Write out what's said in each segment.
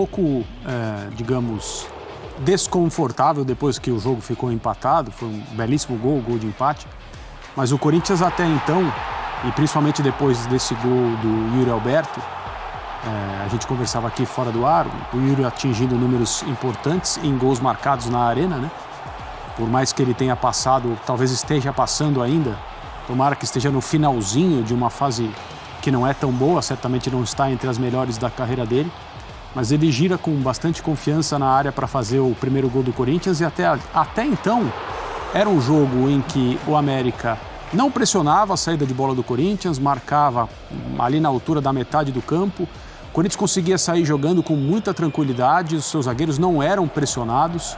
pouco, digamos, desconfortável depois que o jogo ficou empatado. Foi um belíssimo gol de empate. Mas o Corinthians até então, e principalmente depois desse gol do Yuri Alberto, a gente conversava aqui fora do ar, o Yuri atingindo números importantes em gols marcados na arena, né? Por mais que ele tenha passado, talvez esteja passando ainda, tomara que esteja no finalzinho de uma fase que não é tão boa, certamente não está entre as melhores da carreira dele, mas ele gira com bastante confiança na área para fazer o primeiro gol do Corinthians. E até então era um jogo em que o América não pressionava a saída de bola do Corinthians, marcava ali na altura da metade do campo. O Corinthians conseguia sair jogando com muita tranquilidade, os seus zagueiros não eram pressionados,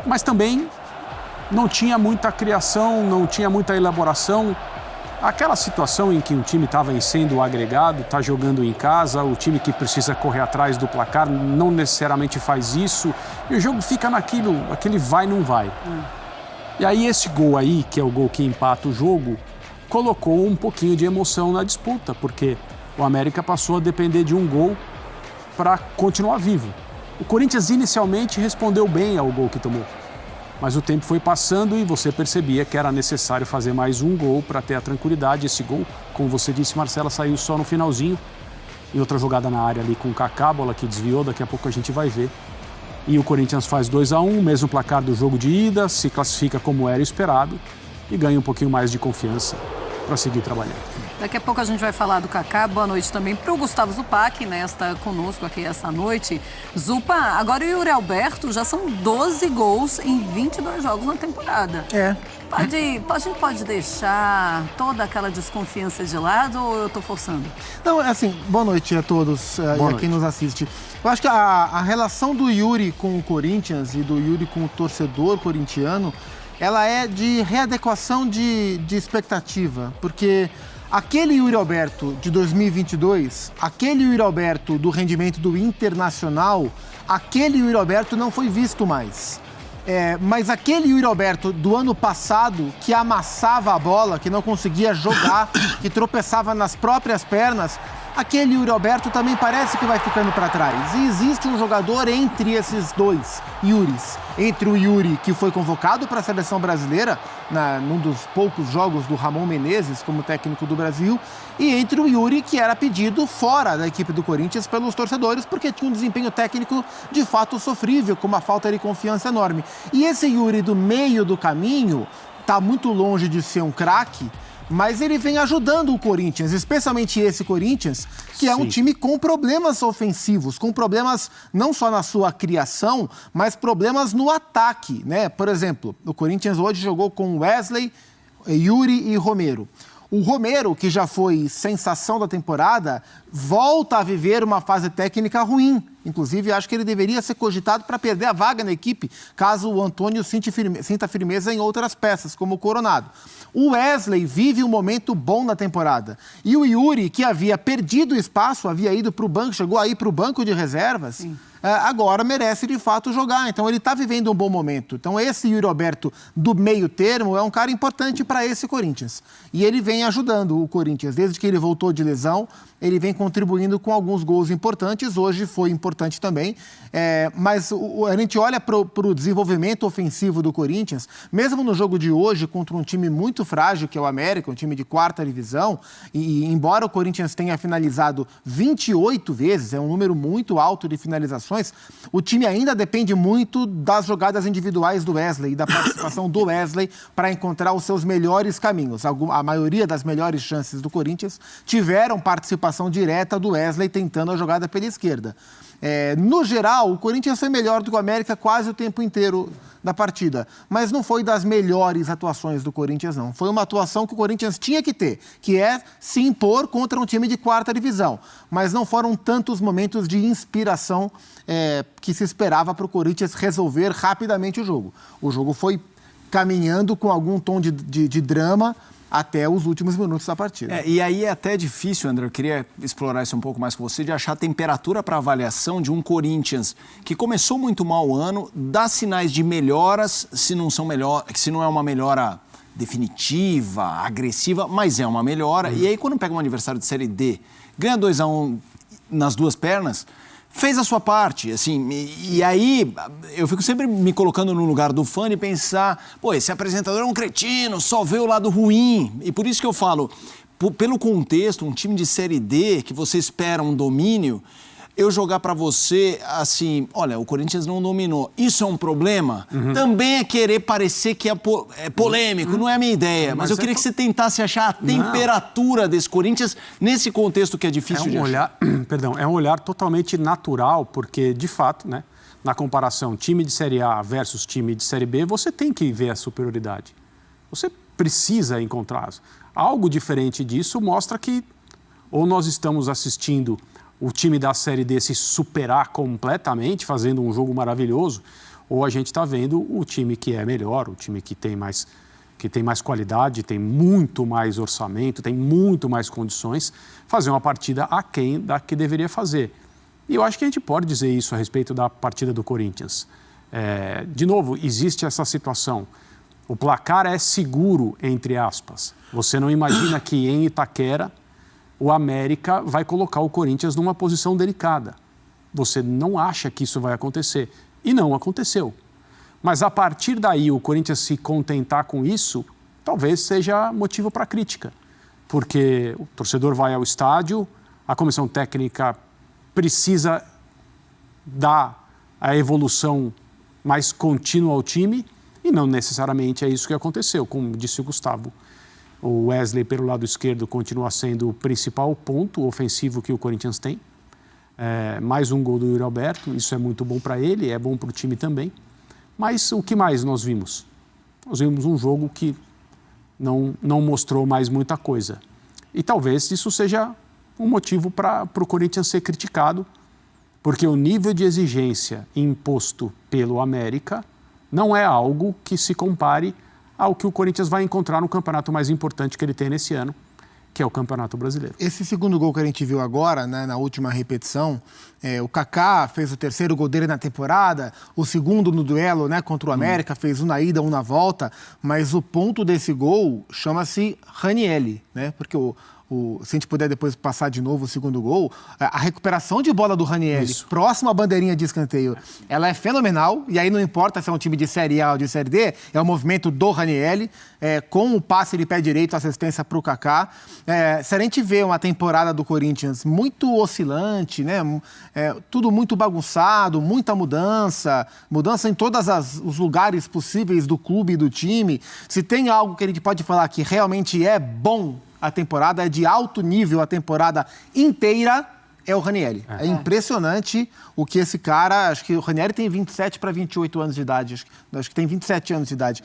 mas também não tinha muita criação, não tinha muita elaboração. Aquela situação em que um time estava sendo agregado, está jogando em casa, o time que precisa correr atrás do placar não necessariamente faz isso, e o jogo fica aquele vai, não vai. E aí esse gol aí, que é o gol que empata o jogo, colocou um pouquinho de emoção na disputa, porque o América passou a depender de um gol para continuar vivo. O Corinthians inicialmente respondeu bem ao gol que tomou, mas o tempo foi passando e você percebia que era necessário fazer mais um gol para ter a tranquilidade. Esse gol, como você disse, Marcela, saiu só no finalzinho. E outra jogada na área ali com o Kaká, a bola que desviou, daqui a pouco a gente vai ver. E o Corinthians faz 2-1, mesmo placar do jogo de ida, se classifica como era esperado e ganha um pouquinho mais de confiança para seguir trabalhando. Daqui a pouco a gente vai falar do Kaká. Boa noite também para o Gustavo Zupac, né? Está conosco aqui essa noite. Zupa, agora o Yuri Alberto já são 12 gols em 22 jogos na temporada. A gente pode deixar toda aquela desconfiança de lado ou eu estou forçando? Não, assim, boa noite a todos e a quem nos assiste. Eu acho que a relação do Yuri com o Corinthians e do Yuri com o torcedor corintiano, ela é de readequação de expectativa, porque aquele Yuri Alberto de 2022, aquele Yuri Alberto do rendimento do Internacional, aquele Yuri Alberto não foi visto mais. Mas aquele Yuri Alberto do ano passado, que amassava a bola, que não conseguia jogar, que tropeçava nas próprias pernas, aquele Yuri Alberto também parece que vai ficando para trás. E existe um jogador entre esses dois Yuris. Entre o Yuri, que foi convocado para a seleção brasileira, num dos poucos jogos do Ramon Menezes como técnico do Brasil, e entre o Yuri, que era pedido fora da equipe do Corinthians pelos torcedores, porque tinha um desempenho técnico de fato sofrível, com uma falta de confiança enorme. E esse Yuri do meio do caminho está muito longe de ser um craque, mas ele vem ajudando o Corinthians, especialmente esse Corinthians, que é um time com problemas ofensivos, com problemas não só na sua criação, mas problemas no ataque, né? Por exemplo, o Corinthians hoje jogou com Wesley, Yuri e Romero. O Romero, que já foi sensação da temporada, volta a viver uma fase técnica ruim. Inclusive, acho que ele deveria ser cogitado para perder a vaga na equipe, caso o Antônio sinta firmeza em outras peças, como o Coronado. O Wesley vive um momento bom na temporada. E o Yuri, que havia perdido espaço, havia ido para o banco, chegou a ir para o banco de reservas, agora merece de fato jogar. Então ele está vivendo um bom momento. Então esse Yuri Alberto do meio termo é um cara importante para esse Corinthians. E ele vem ajudando o Corinthians. Desde que ele voltou de lesão, ele vem contribuindo com alguns gols importantes. Hoje foi importante também. Mas a gente olha para o desenvolvimento ofensivo do Corinthians, mesmo no jogo de hoje, contra um time muito frágil, que é o América, um time de 4ª divisão, e embora o Corinthians tenha finalizado 28 vezes, é um número muito alto de finalizações, o time ainda depende muito das jogadas individuais do Wesley e da participação do Wesley para encontrar os seus melhores caminhos. A maioria das melhores chances do Corinthians tiveram participação direta do Wesley tentando a jogada pela esquerda. No geral, o Corinthians foi melhor do que o América quase o tempo inteiro da partida, mas não foi das melhores atuações do Corinthians, não. Foi uma atuação que o Corinthians tinha que ter, que é se impor contra um time de 4ª divisão, mas não foram tantos momentos de inspiração que se esperava para o Corinthians resolver rapidamente o jogo. O jogo foi caminhando com algum tom de drama até os últimos minutos da partida. E aí é até difícil, André, eu queria explorar isso um pouco mais com você, de achar temperatura para avaliação de um Corinthians que começou muito mal o ano, dá sinais de melhoras, se não é uma melhora definitiva, agressiva, mas é uma melhora. E aí quando pega um adversário de Série D, ganha 2-1 nas duas pernas, fez a sua parte, assim, e aí eu fico sempre me colocando no lugar do fã e pensar, pô, esse apresentador é um cretino, só vê o lado ruim, e por isso que eu falo, pelo contexto, um time de Série D, que você espera um domínio, eu jogar para você assim, olha, o Corinthians não dominou, isso é um problema? Também é querer parecer que é polêmico, não é a minha ideia, mas eu queria que você tentasse achar a temperatura desse Corinthians nesse contexto que é difícil de achar. Perdão, é um olhar totalmente natural, porque, de fato, né, na comparação time de Série A versus time de Série B, você tem que ver a superioridade. Você precisa encontrar. Algo diferente disso mostra que ou nós estamos assistindo o time da Série D se superar completamente, fazendo um jogo maravilhoso, ou a gente está vendo o time que é melhor, o time que tem mais qualidade, tem muito mais orçamento, tem muito mais condições, fazer uma partida aquém da que deveria fazer. E eu acho que a gente pode dizer isso a respeito da partida do Corinthians. De novo, existe essa situação. O placar é seguro, entre aspas. Você não imagina que em Itaquera o América vai colocar o Corinthians numa posição delicada. Você não acha que isso vai acontecer. E não aconteceu. Mas a partir daí o Corinthians se contentar com isso, talvez seja motivo para crítica. Porque o torcedor vai ao estádio, a comissão técnica precisa dar a evolução mais contínua ao time e não necessariamente é isso que aconteceu, como disse o Gustavo. O Wesley, pelo lado esquerdo, continua sendo o principal ponto ofensivo que o Corinthians tem. Mais um gol do Yuri Alberto, isso é muito bom para ele, é bom para o time também. Mas o que mais nós vimos? Nós vimos um jogo que não mostrou mais muita coisa. E talvez isso seja um motivo para o Corinthians ser criticado, porque o nível de exigência imposto pelo América não é algo que se compare ao que o Corinthians vai encontrar no campeonato mais importante que ele tem nesse ano, que é o Campeonato Brasileiro. Esse segundo gol que a gente viu agora, né, na última repetição, o Kaká fez o terceiro gol dele na temporada, o segundo no duelo, né, contra o América, fez um na ida, um na volta, mas o ponto desse gol chama-se Ranieri, né, porque se a gente puder depois passar de novo o segundo gol, a recuperação de bola do Ranieri, próximo à bandeirinha de escanteio, ela é fenomenal, e aí não importa se é um time de Série A ou de Série D, é o movimento do Ranieri, com o passe de pé direito, assistência para o Kaká. Se a gente vê uma temporada do Corinthians muito oscilante, né, tudo muito bagunçado, muita mudança em todos os lugares possíveis do clube e do time, se tem algo que a gente pode falar que realmente é bom, a temporada é de alto nível, a temporada inteira é o Ranieri. É impressionante o que esse cara... Acho que o Ranieri tem 27 para 28 anos de idade. Acho que tem 27 anos de idade.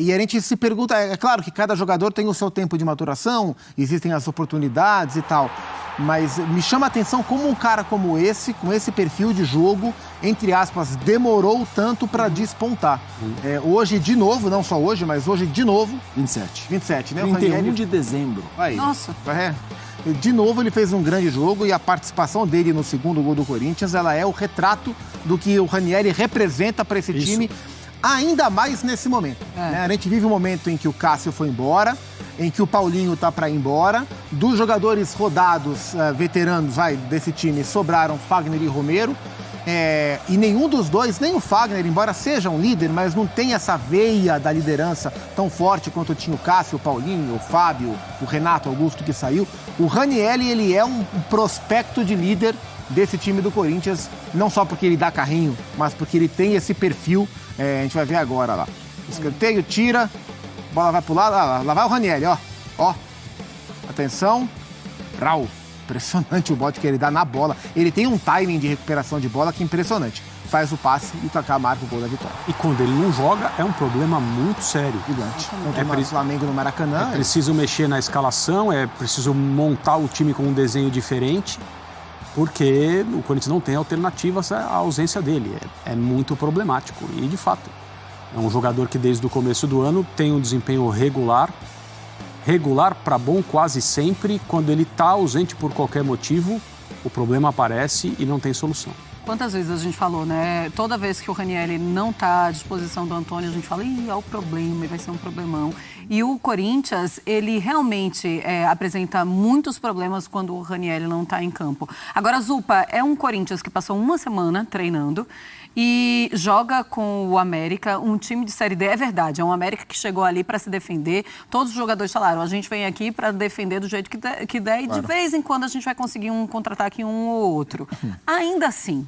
E a gente se pergunta... É claro que cada jogador tem o seu tempo de maturação, existem as oportunidades e tal. Mas me chama a atenção como um cara como esse, com esse perfil de jogo, entre aspas, demorou tanto para despontar. Hoje, de novo, não só hoje, mas hoje, de novo... 27, né? 31 de dezembro. Aí. Nossa. De novo, ele fez um grande jogo e a participação dele no segundo gol do Corinthians, ela é o retrato do que o Ranieri representa para esse time, ainda mais nesse momento. Né? A gente vive um momento em que o Cássio foi embora, em que o Paulinho está para ir embora. Dos jogadores rodados, veteranos desse time, sobraram Fagner e Romero. E nenhum dos dois, nem o Fagner, embora seja um líder, mas não tem essa veia da liderança tão forte quanto tinha o Cássio, o Paulinho, o Fábio, o Renato Augusto que saiu. O Ranieri, ele é um prospecto de líder desse time do Corinthians, não só porque ele dá carrinho, mas porque ele tem esse perfil. A gente vai ver agora lá. Escanteio, tira, bola vai pro lado, lá vai o Ranieri, ó. Atenção, Rau. Impressionante o bote que ele dá na bola. Ele tem um timing de recuperação de bola que é impressionante. Faz o passe e o Kaká marca o gol da vitória. E quando ele não joga, é um problema muito sério. Gigante. Contra o Flamengo no Maracanã. É preciso mexer na escalação, é preciso montar o time com um desenho diferente, porque o Corinthians não tem alternativas à ausência dele. É muito problemático. E, de fato, é um jogador que desde o começo do ano tem um desempenho regular para bom quase sempre. Quando ele está ausente por qualquer motivo, o problema aparece e não tem solução. Quantas vezes a gente falou, né? Toda vez que o Ranieri não está à disposição do Antônio, a gente fala, olha o problema, vai ser um problemão. E o Corinthians, ele realmente apresenta muitos problemas quando o Ranieri não está em campo. Agora, Zupa, é um Corinthians que passou uma semana treinando e joga com o América, um time de Série D. É verdade, é um América que chegou ali para se defender. Todos os jogadores falaram, a gente vem aqui para defender do jeito que der e de vez em quando a gente vai conseguir um contra-ataque um ou outro. Ainda assim,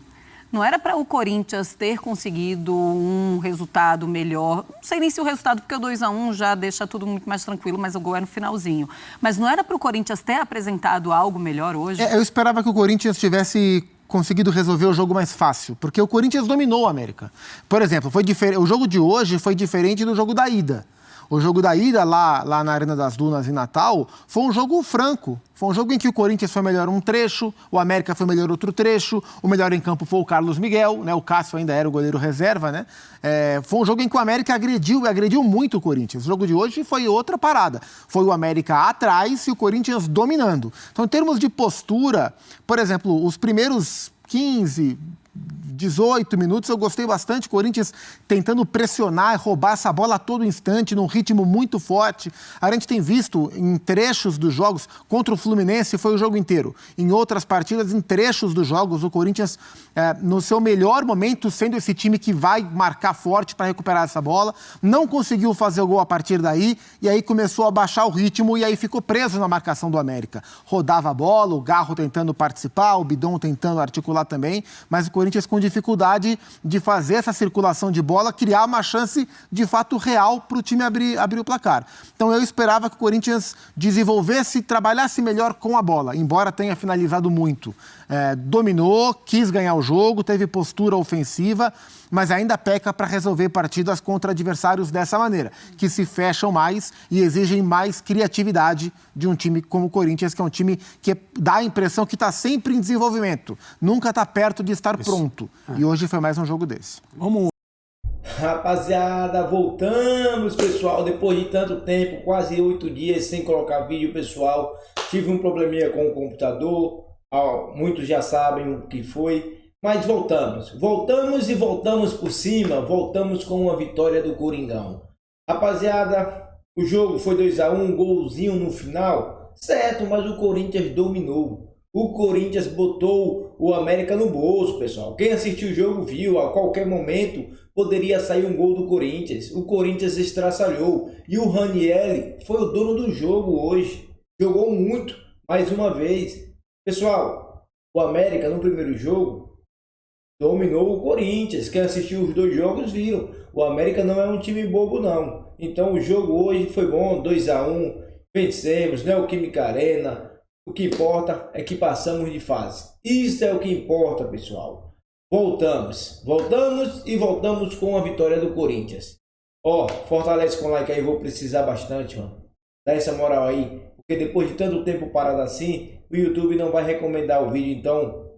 não era para o Corinthians ter conseguido um resultado melhor. Não sei nem se o resultado, porque o 2-1 já deixa tudo muito mais tranquilo, mas o gol é no finalzinho. Mas não era para o Corinthians ter apresentado algo melhor hoje? Eu esperava que o Corinthians tivesse conseguido resolver o jogo mais fácil, porque o Corinthians dominou o América. Por exemplo, o jogo de hoje foi diferente do jogo da ida. O jogo da ida, lá na Arena das Dunas, em Natal, foi um jogo franco. Foi um jogo em que o Corinthians foi melhor um trecho, o América foi melhor outro trecho, o melhor em campo foi o Carlos Miguel, né? O Cássio ainda era o goleiro reserva, né? Foi um jogo em que o América agrediu muito o Corinthians. O jogo de hoje foi outra parada. Foi o América atrás e o Corinthians dominando. Então, em termos de postura, por exemplo, os primeiros 15... 18 minutos, eu gostei bastante, Corinthians tentando pressionar, roubar essa bola a todo instante, num ritmo muito forte. A gente tem visto em trechos dos jogos, contra o Fluminense foi o jogo inteiro. Em outras partidas, em trechos dos jogos, o Corinthians, no seu melhor momento, sendo esse time que vai marcar forte para recuperar essa bola, não conseguiu fazer o gol a partir daí, e aí começou a baixar o ritmo, e aí ficou preso na marcação do América. Rodava a bola, o Garro tentando participar, o Bidon tentando articular também, mas o Corinthians com dificuldade de fazer essa circulação de bola, criar uma chance de fato real para o time abrir o placar. Então eu esperava que o Corinthians desenvolvesse, trabalhasse melhor com a bola, embora tenha finalizado muito. Dominou, quis ganhar o jogo, teve postura ofensiva, mas ainda peca para resolver partidas contra adversários dessa maneira, que se fecham mais e exigem mais criatividade de um time como o Corinthians, que é um time que dá a impressão que está sempre em desenvolvimento, nunca está perto de estar pronto. E hoje foi mais um jogo desse. Vamos. Rapaziada, voltamos, pessoal, depois de tanto tempo, quase 8 dias sem colocar vídeo, pessoal. Tive um probleminha com o computador, muitos já sabem o que foi, mas voltamos e voltamos por cima, voltamos com uma vitória do Coringão. Rapaziada, o jogo foi 2-1, um golzinho no final, certo, mas o Corinthians dominou. O Corinthians botou o América no bolso, pessoal. Quem assistiu o jogo viu, a qualquer momento poderia sair um gol do Corinthians. O Corinthians estraçalhou. E o Ranieri foi o dono do jogo hoje. Jogou muito, mais uma vez. Pessoal, o América no primeiro jogo dominou o Corinthians. Quem assistiu os dois jogos viram. O América não é um time bobo, não. Então o jogo hoje foi bom, 2-1. Vencemos, Neoquímica Arena. O que importa é que passamos de fase. Isso é o que importa, pessoal. Voltamos e voltamos com a vitória do Corinthians. Fortalece com o like aí, vou precisar bastante, mano. Dá essa moral aí, porque depois de tanto tempo parado assim, o YouTube não vai recomendar o vídeo, então...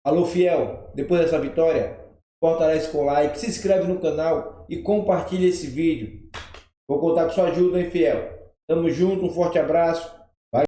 Alô, fiel, depois dessa vitória, fortalece com o like, se inscreve no canal e compartilha esse vídeo. Vou contar com sua ajuda, hein, fiel? Tamo junto, um forte abraço.